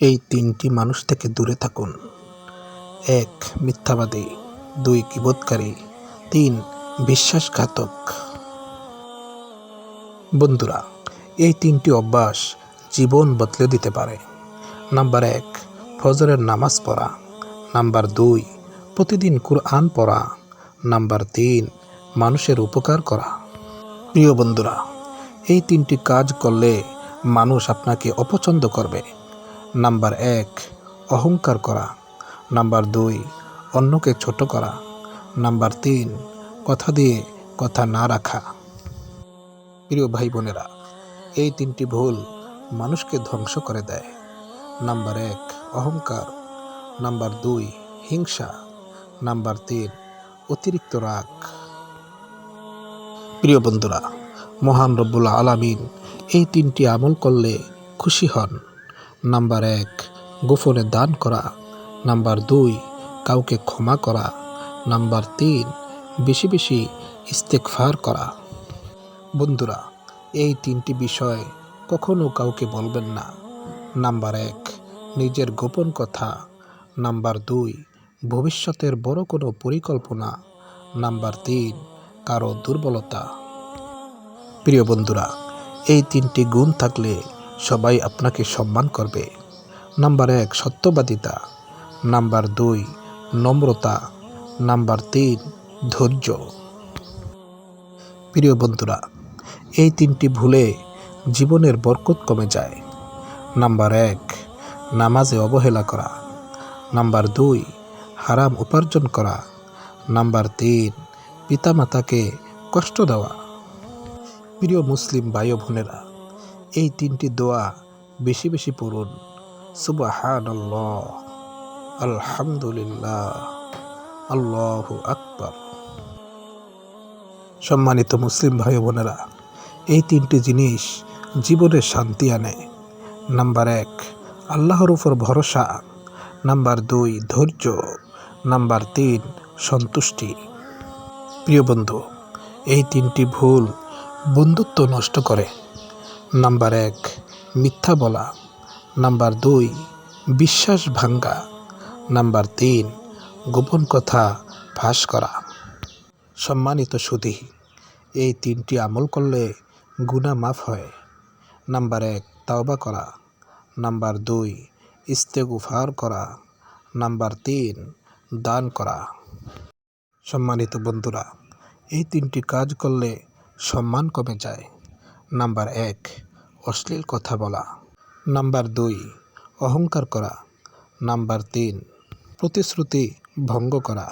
এই তিনটি মানুষ থেকে দূরে থাকুন। ১. মিথ্যাবাদী, ২. গীবতকারী, ৩. বিশ্বাসঘাতক। বন্ধুরা, এই তিনটি অভ্যাস জীবন বদলে দিতে পারে। নাম্বার ১. ফজরের নামাজ পড়া। নাম্বার ২. প্রতিদিন কুরআন পড়া। নাম্বার ৩. মানুষের উপকার করা। প্রিয় বন্ধুরা, এই তিনটি কাজ করলে মানুষ আপনাকে অপছন্দ করবে। নাম্বার ১. অহংকার করা। নাম্বার ২. অন্যকে ছোট করা। নাম্বার ৩. কথা দিয়ে কথা না রাখা। প্রিয় ভাই বোনেরা, এই তিনটি ভুল মানুষকে ধ্বংস করে দেয়। নাম্বার ১. অহংকার। নাম্বার ২. হিংসা। নাম্বার ৩. অতিরিক্ত রাগ। প্রিয় বন্ধুরা, মহান রব্বুল আলামিন এই তিনটি আমল করলে খুশি হন। নাম্বার ১. গোপনে দান করা। নাম্বার ২. কাউকে ক্ষমা করা। নাম্বার ৩. বেশি বেশি ইস্তেগফার করা। বন্ধুরা, এই তিনটি বিষয় কখনো কাউকে বলবেন না। নাম্বার ১. নিজের গোপন কথা। নাম্বার ২. ভবিষ্যতের বড় কোনো পরিকল্পনা। নাম্বার ৩. কারো দুর্বলতা। প্রিয় বন্ধুরা, এই তিনটি গুণ থাকলে সবাই আপনাকে সম্মান করবে। নাম্বার ১. সত্যবাদিতা। নাম্বার ২. নম্রতা। নাম্বার ৩. ধৈর্য। প্রিয় বন্ধুরা, এই তিনটি ভুলে জীবনের বরকত কমে যায়। নাম্বার ১. নামাজে অবহেলা করা। নাম্বার ২. হারাম উপার্জন করা। নাম্বার ৩. পিতামাতাকে কষ্ট দেওয়া। প্রিয় মুসলিম ভাই ও বোনেরা, এই তিনটি দোয়া বেশি বেশি পড়ুন। সুবহানাল্লাহ, আলহামদুলিল্লাহ, আল্লাহু আকবার। সম্মানিত মুসলিম ভাই বোনেরা, এই তিনটি জিনিস জীবনে শান্তি আনে। নাম্বার ১. আল্লাহর উপর ভরসা। নাম্বার ২. ধৈর্য। নাম্বার ৩. সন্তুষ্টি। প্রিয় বন্ধু, এই তিনটি ভুল বন্ধুত্ব নষ্ট করে। নাম্বার ১. মিথ্যা বলা। নাম্বার ২. বিশ্বাস ভাঙ্গা। নাম্বার ৩. গোপন কথা ফাঁস করা। সম্মানিত সুধী, এই তিনটি আমল করলে গুনাহ মাফ হয়। নাম্বার ১. তাওবা করা। নাম্বার ২. ইস্তেগফার করা। নাম্বার ৩. দান করা। সম্মানিত বন্ধুরা, এই তিনটি কাজ করলে সম্মান কমে যায়। নাম্বার ১. অশ্লীল কথা বলা। নাম্বার ২. অহংকার করা। নাম্বার ৩. প্রতিশ্রুতি ভঙ্গ করা।